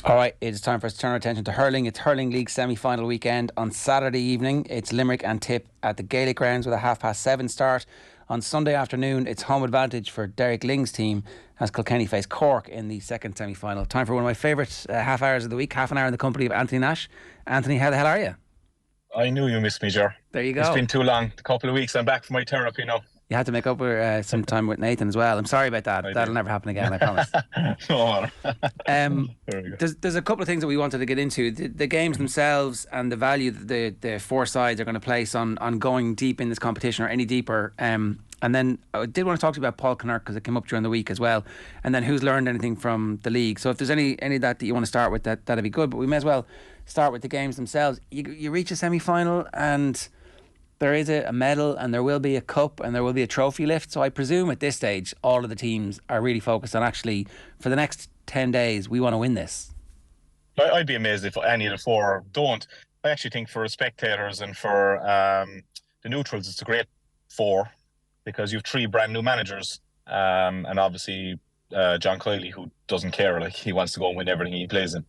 All right, it's time for us to turn our attention to hurling. It's Hurling League semi-final weekend on Saturday evening. It's Limerick and Tip at the Gaelic Grounds with a 7:30 start. On Sunday afternoon, it's home advantage for Derek Ling's team as Kilkenny face Cork in the second semi-final. Time for one of my favourite half hours of the week, half an hour in the company of Anthony Nash. Anthony, how the hell are you? I knew you missed me, Ger. There you go. It's been too long. A couple of weeks. I'm back for my therapy now. You had to make up for some time with Nathan as well. I'm sorry about that. That'll never happen again, I promise. No There's a couple of things that we wanted to get into. The games themselves and the value that the four sides are going to place on going deep in this competition or any deeper. And then I did want to talk to you about Paul Kinnerk because it came up during the week as well. And then who's learned anything from the league. So if there's any of that you want to start with, that'd be good. But we may as well start with the games themselves. You reach a semi-final and there is a medal and there will be a cup and there will be a trophy lift. So I presume at this stage all of the teams are really focused on actually for the next 10 days we want to win this. I'd be amazed if any of the four don't. I actually think for spectators and for the neutrals it's a great four because you've three brand new managers and obviously John Kiley who doesn't care, like he wants to go and win everything he plays in.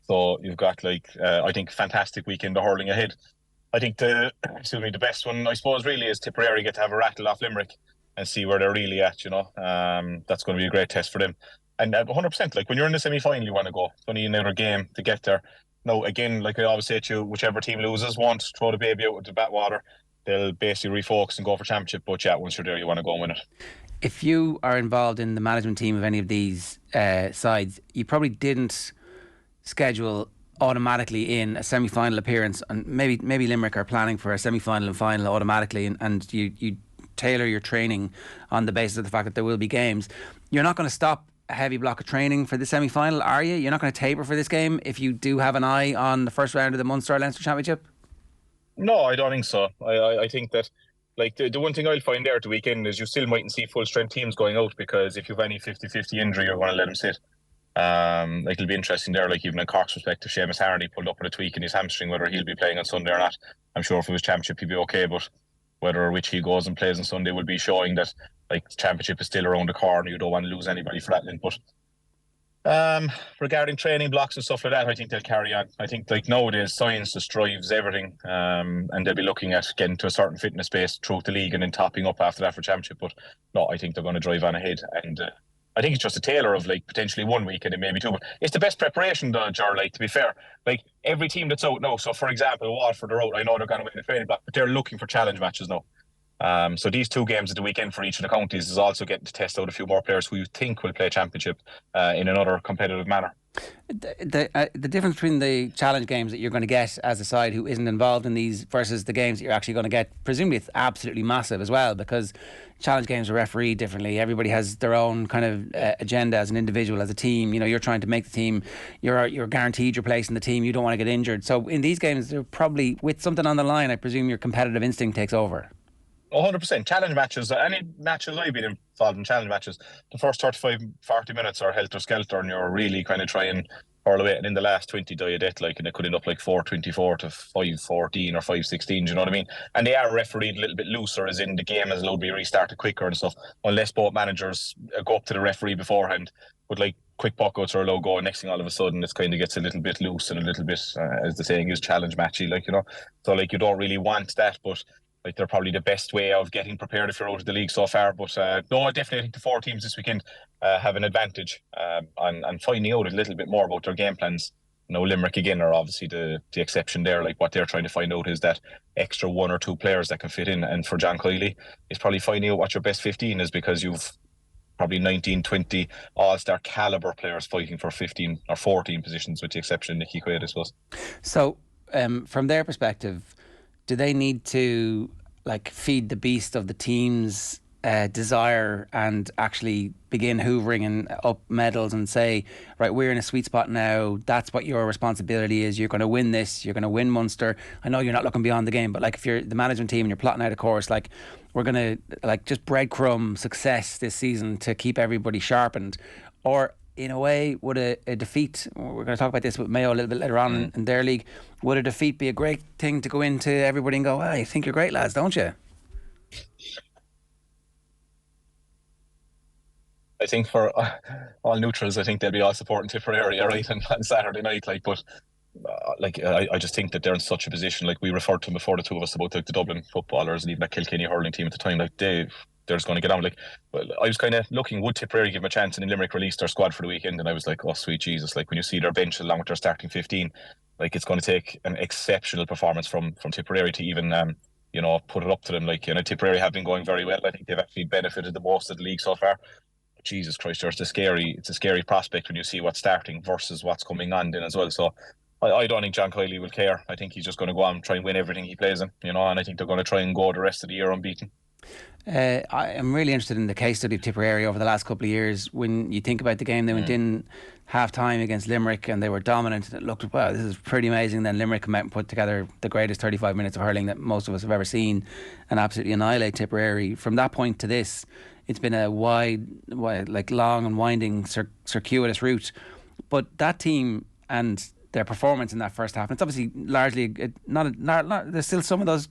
So you've got I think fantastic weekend of hurling ahead. I think the best one, I suppose, really is Tipperary get to have a rattle off Limerick and see where they're really at, That's going to be a great test for them. And 100%, like when you're in the semi-final, you want to go. It's only another game to get there. No, again, like I always say to you, whichever team loses won't throw the baby out with the bathwater. They'll basically refocus and go for championship. But yeah, once you're there, you want to go and win it. If you are involved in the management team of any of these sides, you probably didn't schedule automatically in a semi-final appearance, and maybe Limerick are planning for a semi-final and final automatically, and you tailor your training on the basis of the fact that there will be games. You're not going to stop a heavy block of training for the semi-final, are you? You're not going to taper for this game if you do have an eye on the first round of the Munster or Leinster Championship? No, I don't think so. I think that the one thing I'll find there at the weekend is you still mightn't see full strength teams going out because if you've any 50-50 injury you're going to let them sit. It'll be interesting there, like even in Cork's perspective, Seamus Harney pulled up with a tweak in his hamstring, whether he'll be playing on Sunday or not. I'm sure if it was championship he'd be okay, but whether which he goes and plays on Sunday will be showing that the championship is still around the corner. You don't want to lose anybody for that link. But regarding training blocks and stuff like that, I think they'll carry on. I think nowadays science just drives everything, and they'll be looking at getting to a certain fitness base throughout the league and then topping up after that for championship. But no, I think they're going to drive on ahead, and I think it's just a tailor of potentially 1 week and then maybe two. But it's the best preparation, though, Ger, to be fair. Every team that's out now, so for example, Waterford are out, I know they're going to win the training block, but they're looking for challenge matches now. So these 2 games at the weekend for each of the counties is also getting to test out a few more players who you think will play championship in another competitive manner. The difference between the challenge games that you're going to get as a side who isn't involved in these versus the games that you're actually going to get, presumably it's absolutely massive as well, because challenge games are refereed differently. Everybody has their own kind of agenda as an individual, as a team. You're trying to make the team. You're guaranteed your place in the team. You don't want to get injured. So in these games, they're probably with something on the line. I presume your competitive instinct takes over. 100%. Challenge matches, any matches I've been involved in challenge matches, the first 35-40 minutes are helter-skelter and you're really kind of trying hurl away, and in the last 20 die a death, and it could end up 4-24 to 5-14 or 5-16, do you know what I mean? And they are refereed a little bit looser, as in the game is allowed to be restarted quicker and stuff, unless both managers go up to the referee beforehand. But quick puckouts are allowed go, and next thing all of a sudden it kind of gets a little bit loose and a little bit, as the saying is, challenge matchy, So you don't really want that, but they're probably the best way of getting prepared if you're out of the league so far. But no, I definitely think the 4 teams this weekend have an advantage on finding out a little bit more about their game plans. Limerick again are obviously the exception there. What they're trying to find out is that extra 1 or 2 players that can fit in. And for John Kiley, it's probably finding out what your best 15 is, because you've probably 19, 20 all-star calibre players fighting for 15 or 14 positions, with the exception of Nicky Quaid, I suppose. So from their perspective, do they need to feed the beast of the team's desire and actually begin hoovering up medals and say, right, we're in a sweet spot now, that's what your responsibility is, you're going to win this, you're going to win Munster? I know you're not looking beyond the game, but if you're the management team and you're plotting out a course, we're going to just breadcrumb success this season to keep everybody sharpened? Or in a way, would a defeat, we're going to talk about this with Mayo a little bit later on in their league, would a defeat be a great thing to go into everybody and go, I think you're great, lads, don't you? 100% challenge matches, the first 35-40 minutes are helter-skelter and you're really kind of trying hurl away, and in the last 20 die a death, and it could end up 4-24 to 5-14 or 5-16, do you know what I mean? And they are refereed a little bit looser, as in the game is allowed to be restarted quicker and stuff, unless both managers go up to the referee beforehand. But I think for all neutrals, I think they'll be all supporting Tipperary, all right, on Saturday night. Like, but I just think that they're in such a position. Like we referred to before, the two of us, about like the Dublin footballers and even that Kilkenny hurling team at the time. Like they're just going to get on. Like, well, I was kind of looking, would Tipperary give them a chance? And then Limerick released their squad for the weekend, and I was like, oh sweet Jesus! Like when you see their bench along with their starting 15, like it's going to take an exceptional performance from Tipperary to even put it up to them. Like, Tipperary have been going very well. I think they've actually benefited the most of the league so far. Jesus Christ, it's a scary prospect when you see what's starting versus what's coming on then as well. So I don't think John Kiley will care. I think he's just going to go on and try and win everything he plays in, and I think they're going to try and go the rest of the year unbeaten. I am really interested in the case study of Tipperary over the last couple of years. When you think about the game, they went in half time against Limerick and they were dominant, and it looked, wow, this is pretty amazing. Then Limerick come out and put together the greatest 35 minutes of hurling that most of us have ever seen and absolutely annihilate Tipperary. From that point to this, it's been a wide like long and winding circuitous route. But that team and their performance in that first half, and it's obviously largely not there's still some of those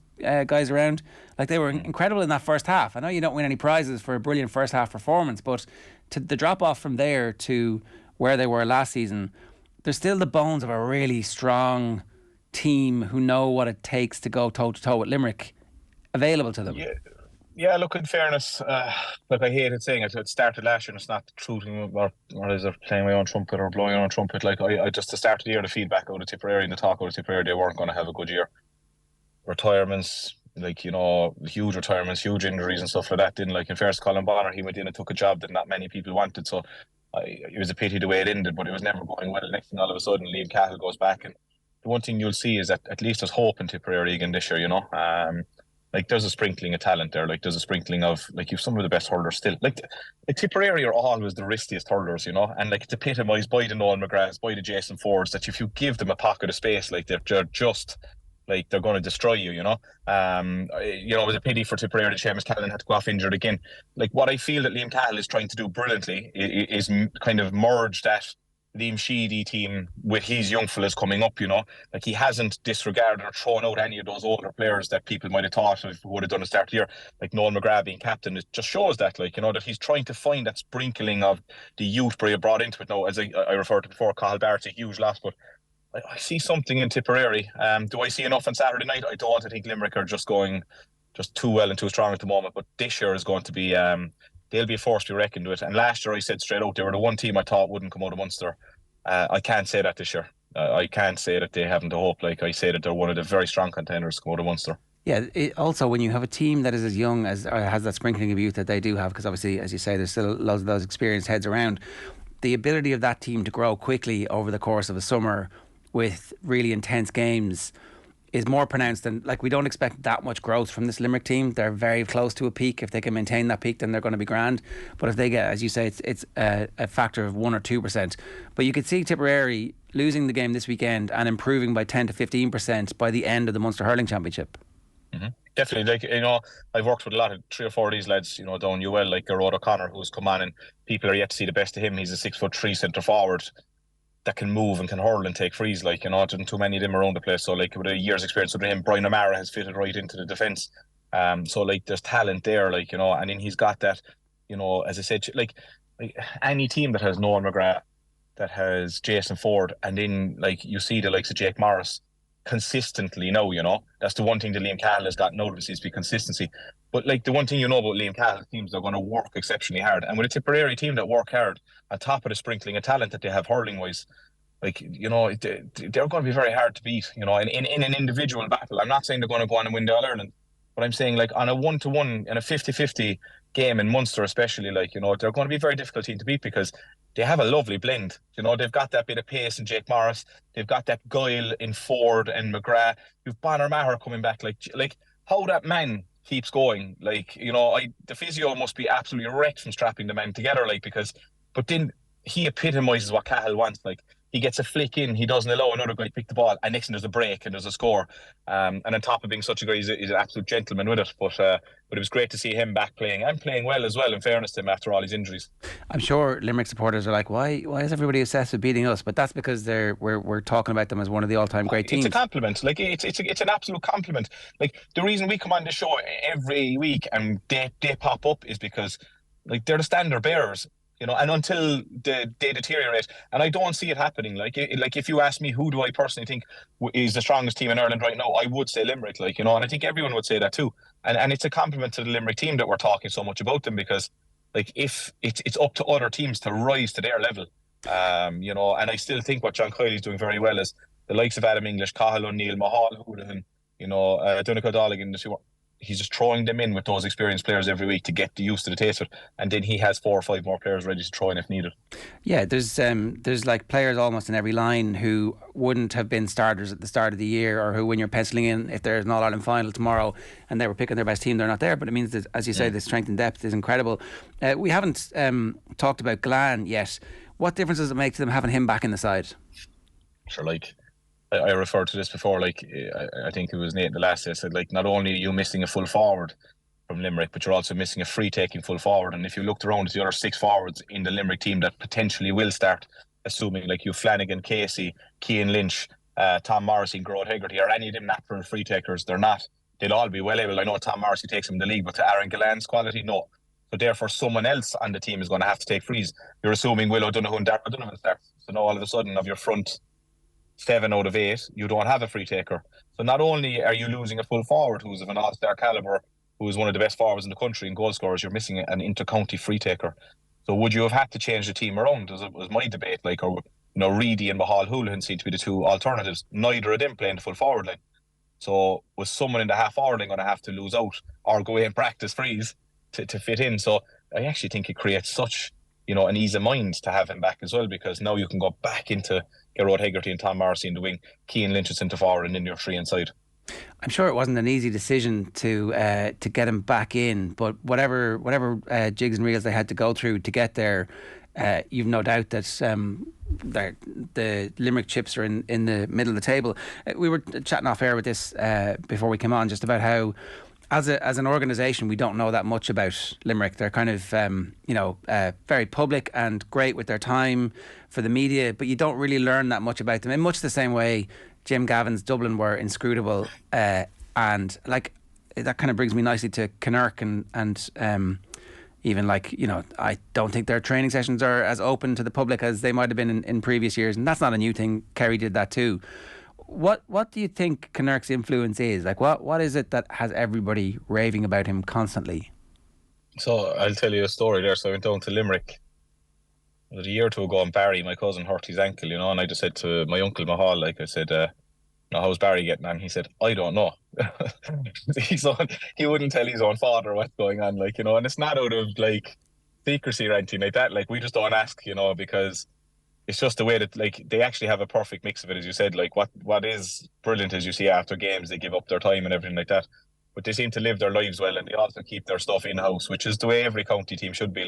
guys around. Like, they were incredible in that first half. I know you don't win any prizes for a brilliant first half performance, but to the drop off from there to where they were last season, there's still the bones of a really strong team who know what it takes to go toe to toe with Limerick available to them. Yeah, look, in fairness, like I hated saying it, it started last year and it's not true to me, or is it playing my own trumpet or blowing my own trumpet? Like, I just, to start of the year, the feedback out of Tipperary and the talk out of Tipperary, they weren't going to have a good year. Retirements, like, huge retirements, huge injuries and stuff like that. Then, like, in fairness, Colin Bonner, he went in and took a job that not many people wanted. So it was a pity the way it ended, but it was never going well. Next thing, all of a sudden, Liam Cahill goes back. And the one thing you'll see is that at least there's hope in Tipperary again this year, like, there's a sprinkling of talent there. Like, there's a sprinkling of, like, you've some of the best hurlers still. Like Tipperary are always the riskiest hurlers, and like, it's epitomised by the Noel McGraths, by the Jason Fords, that if you give them a pocket of space, like, they're just, like, they're going to destroy you. It was a pity for Tipperary that Seamus Callan had to go off injured again. Like, what I feel that Liam Cahill is trying to do brilliantly is kind of merge that Liam Sheedy team with his young fellas coming up, like, he hasn't disregarded or thrown out any of those older players that people might have thought of would have done a start here, like Noel McGrath being captain. It just shows that, like, that he's trying to find that sprinkling of the youth brought into it now. As I referred to before, Cahill Barrett's a huge loss, but I see something in Tipperary. Do I see enough on Saturday night? I don't. I think Limerick are just going too well and too strong at the moment, but this year is going to be they'll be a force to be reckoned with. And last year, I said straight out, they were the one team I thought wouldn't come out of Munster. I can't say that this year. I can't say that they haven't a hope. Like, I say that they're one of the very strong contenders to come out of Munster. Yeah, also when you have a team that is as young as, or has that sprinkling of youth that they do have, because obviously, as you say, there's still loads of those experienced heads around, the ability of that team to grow quickly over the course of a summer with really intense games is more pronounced than, like, we don't expect that much growth from this Limerick team. They're very close to a peak. If they can maintain that peak, then they're going to be grand. But if they get, as you say, it's a factor of 1 or 2%. But you could see Tipperary losing the game this weekend and improving by 10 to 15% by the end of the Munster Hurling Championship. Mm-hmm. Definitely. Like, I've worked with a lot of 3 or 4 of these lads, down UL, like Gerard O'Connor, who's come on, and people are yet to see the best of him. He's a 6'3" centre forward that can move and can hurl and take frees, like, there's too many of them around the place. So, like, with a year's experience with him, Brian O'Mara has fitted right into the defence. So, like, there's talent there, like, and then he's got that, as I said, like any team that has Noel McGrath, that has Jason Ford, and then, like, you see the likes of Jake Morris consistently now, that's the one thing that Liam Cahill has got noticed, is the consistency. But, like, the one thing about Liam Cahill's teams, they're going to work exceptionally hard. And with a Tipperary team that work hard, on top of the sprinkling of talent that they have hurling-wise, like, they're going to be very hard to beat, in an individual battle. I'm not saying they're going to go on and win the All-Ireland, but I'm saying, like, on a 1-to-1, in a 50-50 game in Munster especially, like, they're going to be a very difficult team to beat, because they have a lovely blend. They've got that bit of pace in Jake Morris. They've got that guile in Ford and McGrath. You've Bonner Maher coming back. Like how that man keeps going. Like, the physio must be absolutely wrecked from strapping the men together. Like, but then he epitomises what Cahill wants. Like, he gets a flick in, he doesn't allow another guy to pick the ball, and next thing there's a break and there's a score. And on top of being such a guy, he's an absolute gentleman with it. But it was great to see him back playing, and playing well as well, in fairness to him, after all his injuries. I'm sure Limerick supporters are like, why is everybody obsessed with beating us? But that's because we're talking about them as one of the all-time great teams. It's a compliment. Like, it's an absolute compliment. Like, the reason we come on the show every week and they pop up is because, like, they're the standard bearers. and until they deteriorate. And I don't see it happening. Like if you ask me, who do I personally think is the strongest team in Ireland right now, I would say Limerick, and I think everyone would say that too. And it's a compliment to the Limerick team that we're talking so much about them, because if it's up to other teams to rise to their level. And I still think what John Kiley's doing very well is the likes of Adam English, Cahill O'Neill, Mahal Houlihan, Donegal Dolligan, he's just throwing them in with those experienced players every week to get used to the taste of it, and then he has 4 or 5 more players ready to throw in if needed. Yeah, there's like players almost in every line who wouldn't have been starters at the start of the year, or who, when you're penciling in, if there's an All-Ireland final tomorrow and they were picking their best team, they're not there. But it means that, as you say, the strength and depth is incredible. We haven't talked about Glan yet. What difference does it make to them having him back in the side? Sure, I referred to this before, I think it was Nate the last day said, not only are you missing a full forward from Limerick, but you're also missing a free taking full forward. And if you looked around at the other 6 forwards in the Limerick team that potentially will start, assuming you Flanagan, Casey, Keel Lynch, Tom Morrissey, Grode Hegarty, are any of them natural free takers? They're not. They'll all be well able. I know Tom Morrissey takes them in the league, but to Aaron Gillan's quality, no. So therefore someone else on the team is going to have to take frees. You're assuming Will O'Donoghue and Darragh O'Donovan start. So now all of a sudden, of your front 7 out of 8, you don't have a free taker. So not only are you losing a full forward who's of an all-star calibre, who is one of the best forwards in the country and goal scorers, you're missing an inter-county free taker. So would you have had to change the team around? Was my debate, or Reedy and Mahal Houlihan seem to be the 2 alternatives. Neither of them playing the full forward line. So was someone in the half forward line going to have to lose out or go away and practice frees to fit in? So I actually think it creates such an ease of mind to have him back as well, because now you can go back into Gerard Hegarty and Tom Morrissey in the wing, Cian Lynch at centre forward, and then you're 3 inside. I'm sure it wasn't an easy decision to get him back in, but whatever jigs and reels they had to go through to get there, you've no doubt that the Limerick chips are in the middle of the table. We were chatting off air with this before we came on, just about how as an organisation we don't know that much about Limerick. They're kind of very public and great with their time for the media, but you don't really learn that much about them, in much the same way Jim Gavin's Dublin were inscrutable, and that kind of brings me nicely to Kinnerk and even I don't think their training sessions are as open to the public as they might have been in previous years, and that's not a new thing. Kerry did that too. What do you think Kinnerk's influence is? What is it that has everybody raving about him constantly? So I'll tell you a story there. So I went down to Limerick a year or 2 ago, and Barry, my cousin, hurt his ankle, and I just said to my uncle Mahal, I said, how's Barry getting on? He said, I don't know. He wouldn't tell his own father what's going on, and it's not out of secrecy or anything like that. We just don't ask, because it's just the way that they actually have a perfect mix of it, as you said. What is brilliant is you see after games they give up their time and everything like that, but they seem to live their lives well, and they also keep their stuff in house, which is the way every county team should be.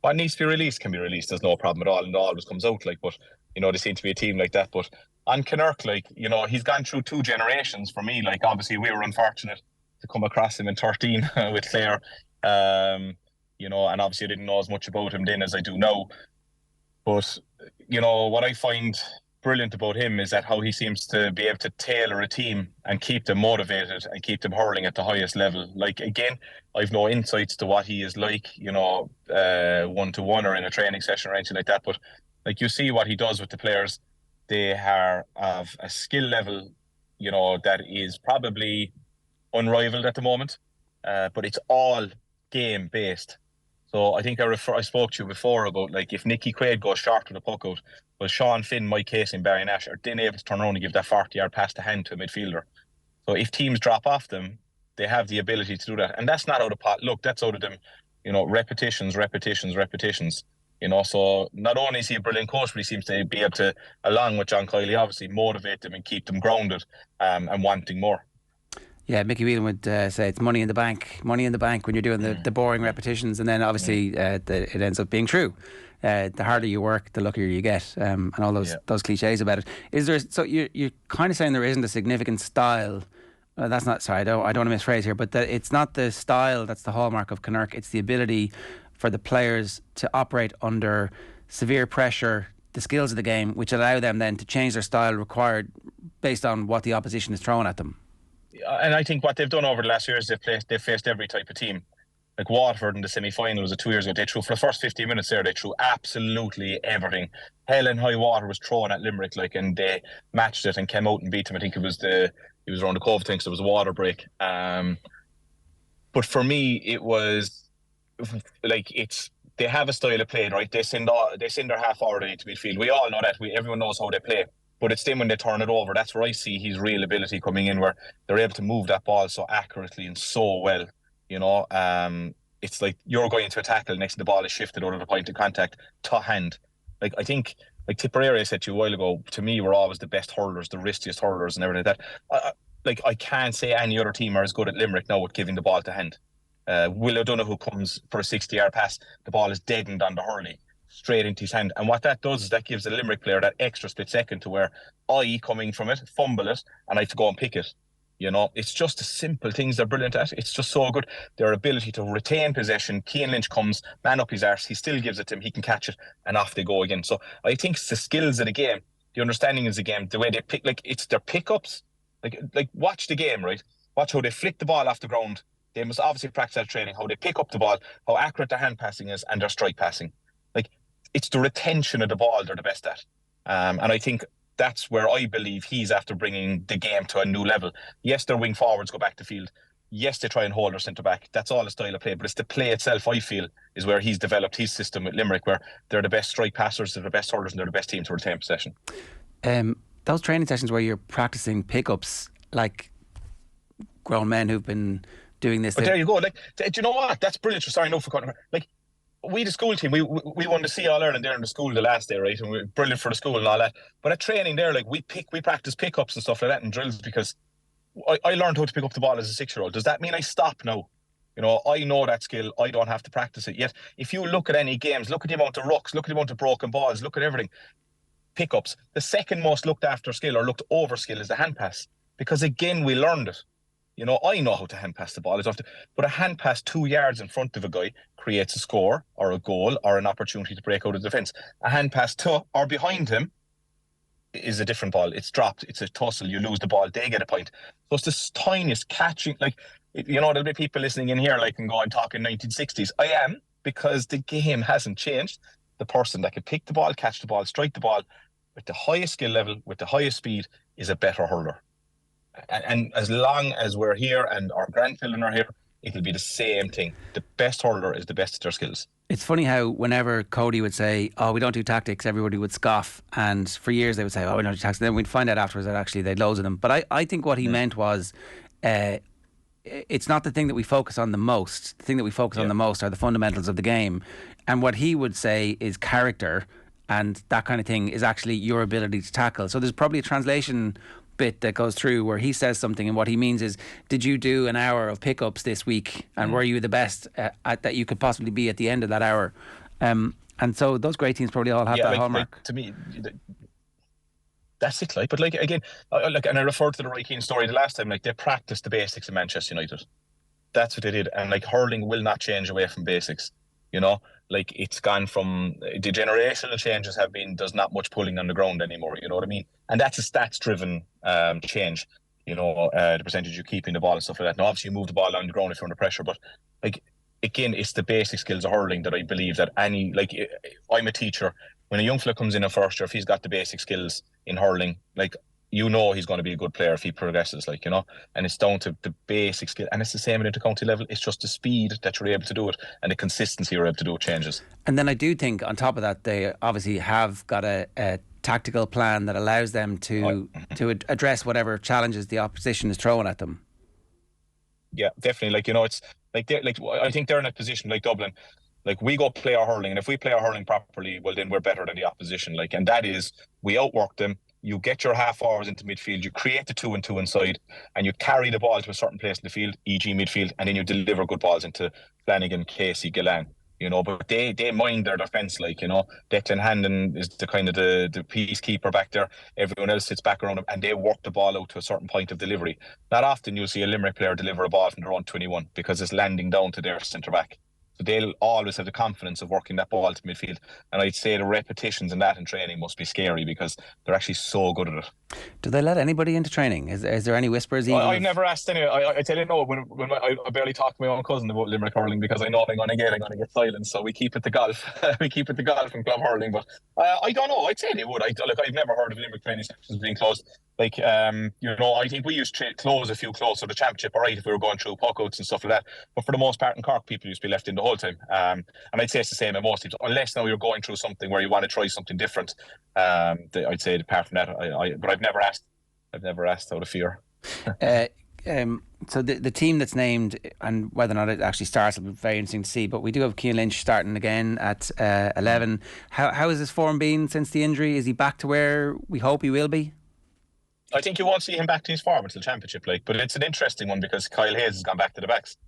What needs to be released can be released. There's no problem at all, and it always comes out. But they seem to be a team like that. But on Kinnerk, he's gone through 2 generations for me. Obviously we were unfortunate to come across him in 13 with Clare, and obviously I didn't know as much about him then as I do now. But what I find brilliant about him is that how he seems to be able to tailor a team and keep them motivated and keep them hurling at the highest level. Again, I've no insights to what he is one-to-one or in a training session or anything like that, but you see what he does with the players. They are of a skill level that is probably unrivaled at the moment, but it's all game based. So I think I spoke to you before about if Nicky Quaid goes short with a puck out, well, Sean Finn, Mike Casey and Barry Nash are then able to turn around and give that 40-yard pass to hand to a midfielder. So if teams drop off them, they have the ability to do that. And that's not out of pot luck, that's out of them, repetitions. So not only is he a brilliant coach, but he seems to be able to, along with John Kiley, obviously motivate them and keep them grounded and wanting more. Yeah, Mickey Whelan would say it's money in the bank when you're doing the boring repetitions, and then obviously it ends up being true. The harder you work, the luckier you get, and all those cliches about it. Is there? So you're kind of saying there isn't a significant style. That's not. Sorry, I don't want to misphrase here, but it's not the style that's the hallmark of Kinnerk. It's the ability for the players to operate under severe pressure, the skills of the game, which allow them then to change their style required based on what the opposition is throwing at them. And I think what they've done over the last years, they've faced every type of team. Like Waterford in the semi-final was 2 years ago. They threw for the first 15 minutes there. They threw absolutely everything. Hell and high water was thrown at Limerick, like, and they matched it and came out and beat them. I think it was around the Cove thing, so it was a water break. But for me, it was like they have a style of play, right? They send their half forward into midfield. We all know that. Everyone knows how they play. But it's then when they turn it over, that's where I see his real ability coming in, where they're able to move that ball so accurately and so well. It's like you're going into a tackle, next to the ball is shifted out of the point of contact to hand. Like, I think, like Tipperary said to you a while ago, to me, we're always the best hurlers, the riskiest hurlers and everything like that. I can't say any other team are as good at Limerick now with giving the ball to hand. Will O'Donoghue comes for a 60-yard pass, the ball is deadened on the hurley, straight into his hand. And what that does is that gives the Limerick player that extra split second to where I, coming from it, fumble it, and I have to go and pick it. It's just the simple things they're brilliant at. It's just so good. Their ability to retain possession. Keel Lynch comes, man up his arse, he still gives it to him, he can catch it, and off they go again. So I think it's the skills of the game, the understanding of the game, the way they pick, like, it's their pickups. Like watch the game, right? Watch how they flick the ball off the ground. They must obviously practice that training, how they pick up the ball, how accurate their hand passing is, and their strike passing. Like, it's the retention of the ball they're the best at. And I think that's where I believe he's after bringing the game to a new level. Yes, their wing forwards go back to field. Yes, they try and hold their centre back. That's all a style of play. But it's the play itself, I feel, is where he's developed his system with Limerick, where they're the best strike passers, they're the best hurlers, and they're the best team to retain possession. Those training sessions where you're practicing pickups, like grown men who've been doing this. But there you go. Like, do you know what? That's brilliant. Sorry, no for cutting. Like, we, the school team, we won the All Ireland there in the school the last day, right? And we're brilliant for the school and all that. But at training there, like, we practice pickups and stuff like that and drills, because I learned how to pick up the ball as a 6-year-old. Does that mean I stop now? I know that skill. I don't have to practice it yet. If you look at any games, look at the amount of rucks, look at the amount of broken balls, look at everything. Pickups. The second most looked after skill or looked over skill is the hand pass, because again, we learned it. I know how to hand pass the ball. But a hand pass 2 yards in front of a guy creates a score or a goal or an opportunity to break out of the defence. A hand pass to or behind him is a different ball. It's dropped. It's a tussle. You lose the ball. They get a point. So it's this tiniest catching. Like, there'll be people listening in here like, and go, I'm talking 1960s. I am, because the game hasn't changed. The person that can pick the ball, catch the ball, strike the ball with the highest skill level, with the highest speed, is a better hurler. And as long as we're here and our grandchildren are here, it'll be the same thing. The best hurler is the best at their skills. It's funny how whenever Cody would say, oh, we don't do tactics, everybody would scoff. And for years they would say, oh, we don't do tactics. And then we'd find out afterwards that actually they'd loads of them. But I think what he meant was, it's not the thing that we focus on the most. The thing that we focus on the most are the fundamentals of the game. And what he would say is character and that kind of thing is actually your ability to tackle. So there's probably a translation bit that goes through where he says something and what he means is, did you do an hour of pickups this week, and were you the best at that you could possibly be at the end of that hour? And so those great teams probably all have that hallmark. Like, to me, that's it. Like, but like, again, and I referred to the Roy Keane story the last time. Like, they practiced the basics in Manchester United. That's what they did. And like, hurling will not change away from basics. Like, it's gone from the generational changes have been, there's not much pulling on the ground anymore. You know what I mean? And that's a stats driven change. The percentage you keep in the ball and stuff like that. Now, obviously, you move the ball on the ground if you're under pressure, but like, again, it's the basic skills of hurling that I believe that I'm a teacher. When a young fella comes in first year, if he's got the basic skills in hurling, like, he's going to be a good player if he progresses, and it's down to the basic skill. And it's the same at inter-county level. It's just the speed that you're able to do it and the consistency you're able to do it changes. And then I do think on top of that, they obviously have got a tactical plan that allows them to address whatever challenges the opposition is throwing at them. Yeah, definitely. It's like I think they're in a position like Dublin. Like, we go play our hurling, and if we play our hurling properly, well, then we're better than the opposition. And that is, we outwork them. You get your half hours into midfield, you create the 2-and-2 inside, and you carry the ball to a certain place in the field, e.g. midfield, and then you deliver good balls into Flanagan, Casey, Gillan. But they mind their defence, Declan Handon is the kind of the peacekeeper back there. Everyone else sits back around him, and they work the ball out to a certain point of delivery. Not often you'll see a Limerick player deliver a ball from their own 21 because it's landing down to their centre back. So they'll always have the confidence of working that ball to midfield. And I'd say the repetitions and that in training must be scary because they're actually so good at it. Do they let anybody into training? Is there any whispers even? I've never asked any. I tell you no. When I barely talk to my own cousin about Limerick hurling because I know I'm going to get silence. So we keep it to golf. We keep it to golf and club hurling. But I don't know. I'd say they would. I've never heard of Limerick training sessions being closed. I think we used to close a few close to the championship, all right, if we were going through puckouts and stuff like that. But for the most part in Cork, people used to be left in the whole time. And I'd say it's the same in most teams, unless now you're going through something where you want to try something different. I'd say apart from that, but I've never asked. I've never asked out of fear. So the team that's named, and whether or not it actually starts will be very interesting to see, but we do have Keel Lynch starting again at 11. How has his form been since the injury? Is he back to where we hope he will be? I think you won't see him back to his form until championship, but it's an interesting one because Kyle Hayes has gone back to the backs.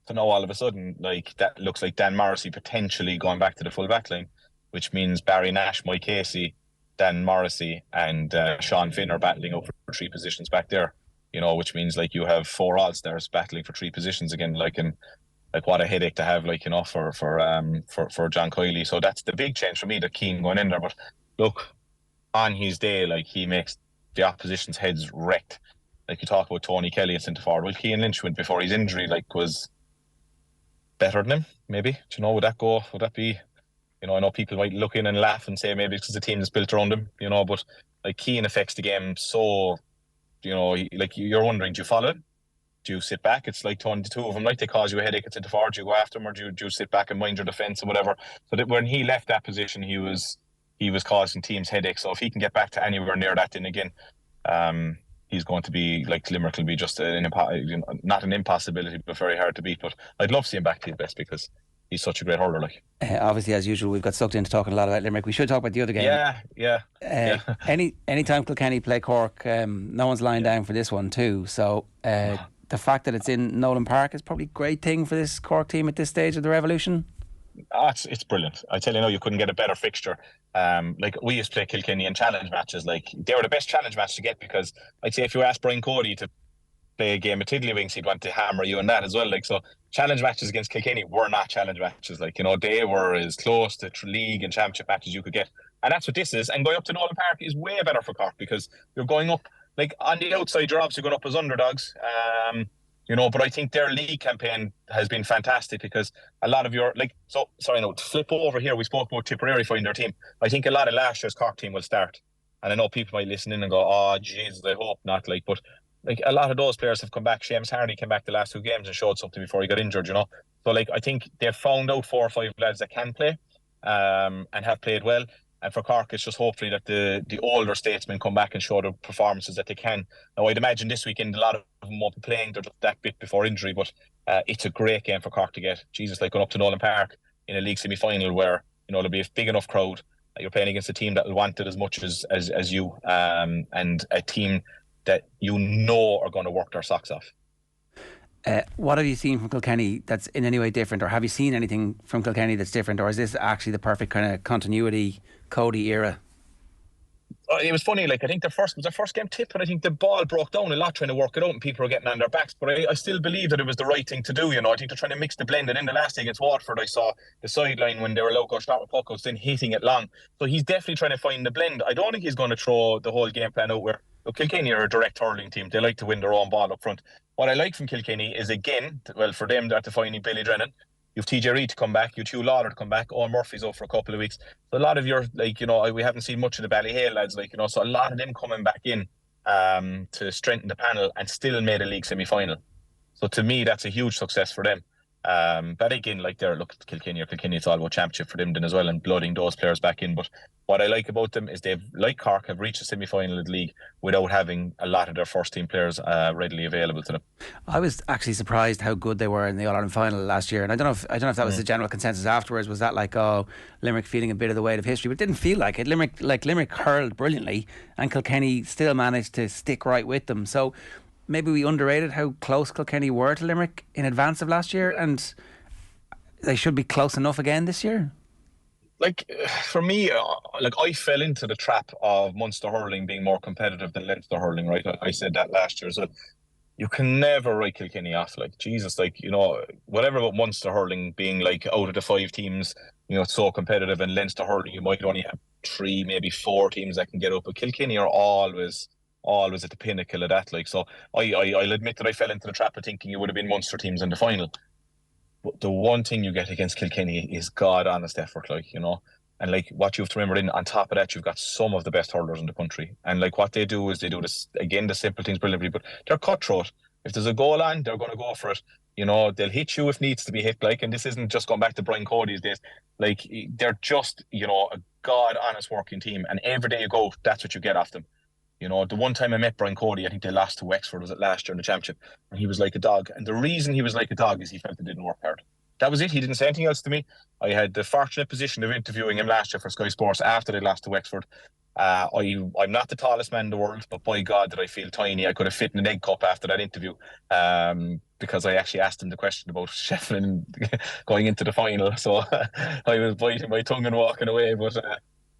So now all of a sudden, that looks like Dan Morrissey potentially going back to the full back line, which means Barry Nash, Mike Casey, Dan Morrissey and Sean Finn are battling over 3 positions back there, which means you have 4 All-Stars battling for 3 positions again, and what a headache to have, for John Kiley. So that's the big change for me, that Keane going in there. But look, on his day, he makes the opposition's heads wrecked. You talk about Tony Kelly at centre forward. Well, Keel Lynch went before his injury, was better than him, maybe. Would that go? Would that be? I know people might look in and laugh and say maybe it's because the team is built around him, but Keane affects the game so, you're wondering, do you follow it? Do you sit back? It's like the 2 of them, they cause you a headache at centre forward, do you go after him, or do you sit back and mind your defence or whatever? So that when he left that position, he was causing teams headaches. So if he can get back to anywhere near that, then again, he's going to be Limerick will be just not an impossibility, but very hard to beat. But I'd love to see him back to his best because he's such a great hurler. Obviously, as usual, we've got sucked into talking a lot about Limerick. We should talk about the other game. Yeah. Anytime Kilkenny play Cork, no one's lying down for this one too. So the fact that it's in Nolan Park is probably a great thing for this Cork team at this stage of the revolution. It's brilliant. I tell you, you couldn't get a better fixture. We used to play Kilkenny in challenge matches. They were the best challenge match to get because I'd say if you asked Brian Cody to play a game of Tiddlywinks, he'd want to hammer you in that as well. So challenge matches against Kilkenny were not challenge matches. They were as close to league and championship matches you could get. And that's what this is. And going up to Nolan Park is way better for Cork because you're going up, on the outside, you're obviously going up as underdogs. But I think their league campaign has been fantastic because a lot of your, to flip over here, we spoke about Tipperary finding their team. I think a lot of last year's Cork team will start. And I know people might listen in and go, oh, Jesus, I hope not. But a lot of those players have come back. Seamus Hardy came back the last 2 games and showed something before he got injured, So I think they've found out 4 or 5 lads that can play and have played well. And for Cork, it's just hopefully that the older statesmen come back and show the performances that they can. Now, I'd imagine this weekend a lot of them won't be playing. They're just that bit before injury, but it's a great game for Cork to get. Jesus, going up to Nolan Park in a league semi-final where there'll be a big enough crowd. You're playing against a team that will want it as much as you, and a team that are going to work their socks off. What have you seen from Kilkenny that's in any way different, or have you seen anything from Kilkenny that's different, or is this actually the perfect kind of continuity Cody era? It was funny, I think was their first game tip, and I think the ball broke down a lot trying to work it out and people were getting on their backs, but I still believe that it was the right thing to do. I think they're trying to mix the blend, and in the last day against Waterford I saw the sideline when they were allowed to start with puckouts, then hitting it long, so he's definitely trying to find the blend. I don't think he's going to throw the whole game plan out where Kilkenny are a direct hurling team. They like to win their own ball up front. What I like from Kilkenny is, again, for them, they're defining Billy Drennan. You've TJ Reid to come back, you've Hugh Lawler to come back, Owen Murphy's out for a couple of weeks. So a lot of your, we haven't seen much of the Ballyhale lads, so a lot of them coming back in to strengthen the panel and still made a league semi-final. So to me, that's a huge success for them. But again, Kilkenny, it's all about championship for them then as well, and blooding those players back in. But what I like about them is they've, like Cork, have reached a semi-final of the league without having a lot of their first team players readily available to them. I was actually surprised how good they were in the All-Ireland final last year, and I don't know if that was the general consensus afterwards. Was that Limerick feeling a bit of the weight of history? But it didn't feel like it. Limerick hurled brilliantly, and Kilkenny still managed to stick right with them. So maybe we underrated how close Kilkenny were to Limerick in advance of last year, and they should be close enough again this year. For me, I fell into the trap of Munster hurling being more competitive than Leinster hurling, right? I said that last year. So you can never write Kilkenny off. Like, Jesus, like, whatever about Munster hurling being like out of the 5 teams, it's so competitive, and Leinster hurling, you might only have 3, maybe 4 teams that can get up, but Kilkenny are always at the pinnacle of that. Like, so I'll admit that I fell into the trap of thinking it would have been Munster teams in the final. But the one thing you get against Kilkenny is God honest effort, And like what you have to remember, on top of that, you've got some of the best hurlers in the country. And like what they do is they do this again, the simple things brilliantly, but they're cutthroat. If there's a goal on, they're going to go for it. They'll hit you if needs to be hit. Like, and this isn't just going back to Brian Cody's days. Like, they're just, a God honest working team. And every day you go, that's what you get off them. The one time I met Brian Cody, I think they lost to Wexford, was it last year in the championship, and he was like a dog. And the reason he was like a dog is he felt it didn't work hard. That was it. He didn't say anything else to me. I had the fortunate position of interviewing him last year for Sky Sports after they lost to Wexford. I'm not the tallest man in the world, but by God, did I feel tiny. I could have fit in an egg cup after that interview, because I actually asked him the question about Shefflin going into the final. So I was biting my tongue and walking away, but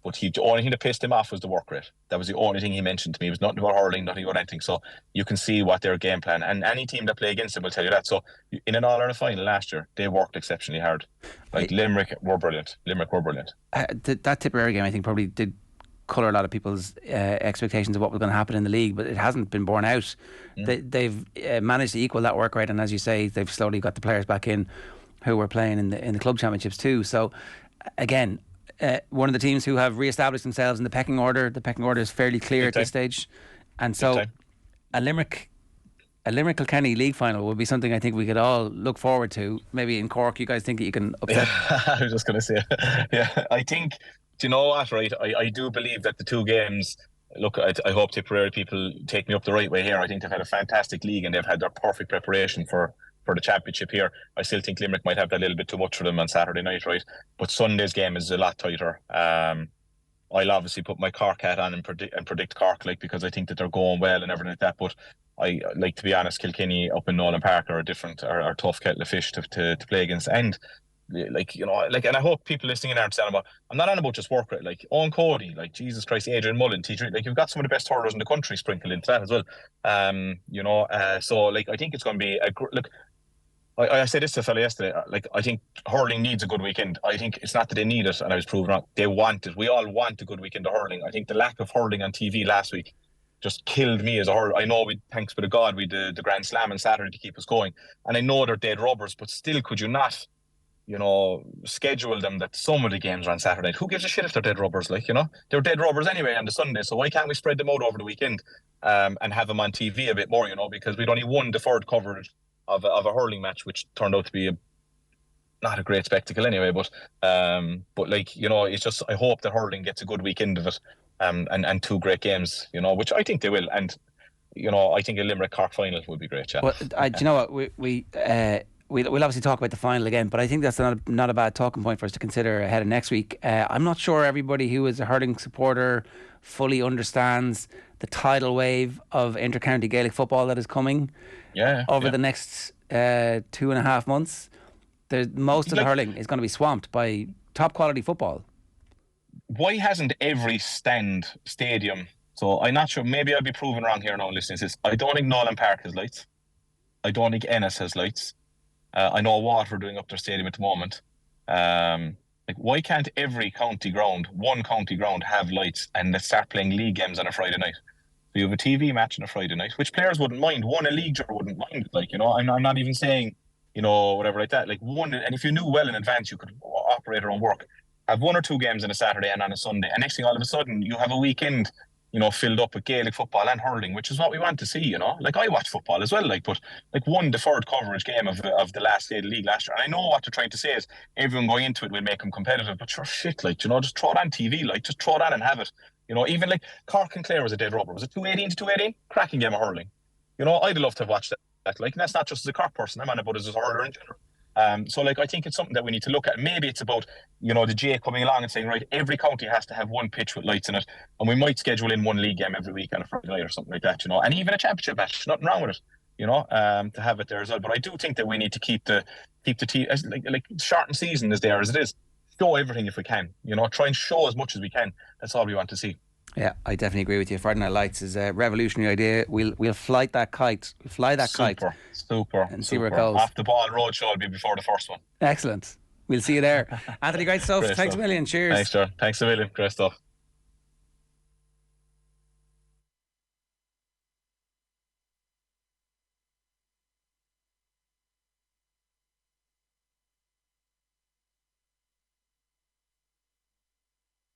the only thing that pissed him off was the work rate. That was the only thing he mentioned to me. It was nothing about hurling, nothing about anything. So you can see what their game plan, and any team that play against them will tell you that. So in an All-Ireland final last year, they worked exceptionally hard. Like, Limerick were brilliant. That Tipperary game, I think, probably did colour a lot of people's expectations of what was going to happen in the league, but it hasn't been borne out. They've managed to equal that work rate, and as you say, they've slowly got the players back in who were playing in the club championships too. So again, one of the teams who have re-established themselves in the pecking order. The pecking order is fairly clear at this stage, and so a Limerick Kilkenny league final would be something I think we could all look forward to. Maybe in Cork, you guys think that you can upset? I was just going to say, yeah, I think, do you know what, right? I do believe that the 2 games, look, I hope Tipperary people take me up the right way here. I think they've had a fantastic league and they've had their perfect preparation for the championship here. I still think Limerick might have that little bit too much for them on Saturday night, right? But Sunday's game is a lot tighter. I'll obviously put my Cork hat on and predict Cork, like, because I think that they're going well and everything like that. But I like, to be honest, Kilkenny up in Nolan Park are a tough kettle of fish to play against. And and I hope people listening in aren't saying about, I'm not on about just work rate. Like, Owen Cody, like, Jesus Christ, Adrian Mullen, TJ, like, you've got some of the best hurlers in the country sprinkled into that as well. So like, I think it's going to be look. I said this to a fella yesterday. Like, I think hurling needs a good weekend. I think it's not that they need it, and I was proven wrong. They want it. We all want a good weekend of hurling. I think the lack of hurling on TV last week just killed me as a hurler. I know thanks be to God, we did the Grand Slam on Saturday to keep us going, and I know they're dead rubbers, but still, could you not, schedule them that some of the games are on Saturday night? Who gives a shit if they're dead rubbers? Like, they're dead rubbers anyway on the Sunday. So why can't we spread them out over the weekend, and have them on TV a bit more? Because we'd only one deferred coverage of a hurling match, which turned out to be not a great spectacle anyway. But like, it's just, I hope that hurling gets a good weekend of it, and 2 great games, which I think they will. And I think a Limerick Cork final would be great. Yeah. Well, do you know what, we'll obviously talk about the final again, but I think that's not a bad talking point for us to consider ahead of next week. I'm not sure everybody who is a hurling supporter fully understands the tidal wave of inter-county Gaelic football that is coming over the next 2.5 months. Most of the hurling is going to be swamped by top quality football. Why hasn't every stadium? So I'm not sure, maybe I'll be proven wrong here now, listening. I don't think Nolan Park has lights. I don't think Ennis has lights. I know Waterford are doing up their stadium at the moment. Like, why can't every one county ground have lights, and let's start playing league games on a Friday night? So you have a TV match on a Friday night, which players wouldn't mind. A league juror wouldn't mind. Like, I'm not even saying, whatever like that. Like, and if you knew well in advance, you could operate your own work. Have 1 or 2 games on a Saturday and on a Sunday, and next thing, all of a sudden, you have a weekend, filled up with Gaelic football and hurling, which is what we want to see. Like, I watch football as well, but like, one deferred coverage game of the last day of the league last year. And I know what they're trying to say is everyone going into it will make them competitive, but sure shit, like, just throw it on TV, like, just throw it on and have it. Even like Cork and Clare was a dead rubber. Was it 218 to 218? Cracking game of hurling. I'd love to have watched that. Like, and that's not just as a Cork person. I'm on about as a hurler in general. So like, I think it's something that we need to look at. Maybe it's about, the GA coming along and saying, right, every county has to have one pitch with lights in it, and we might schedule in one league game every week on a Friday night or something like that, and even a championship match, nothing wrong with it, to have it there as well. But I do think that we need to keep the team, like shortened season is there as it is. Show everything if we can, try and show as much as we can. That's all we want to see. Yeah, I definitely agree with you. Friday Night Lights is a revolutionary idea. We'll fly that kite. We'll fly that kite. Super. And see where it goes. Off the ball roadshow will be before the first one. Excellent. We'll see you there. Anthony, great stuff. Great Thanks stuff. a million. Cheers. Thanks, Ger. Thanks a million. Great stuff.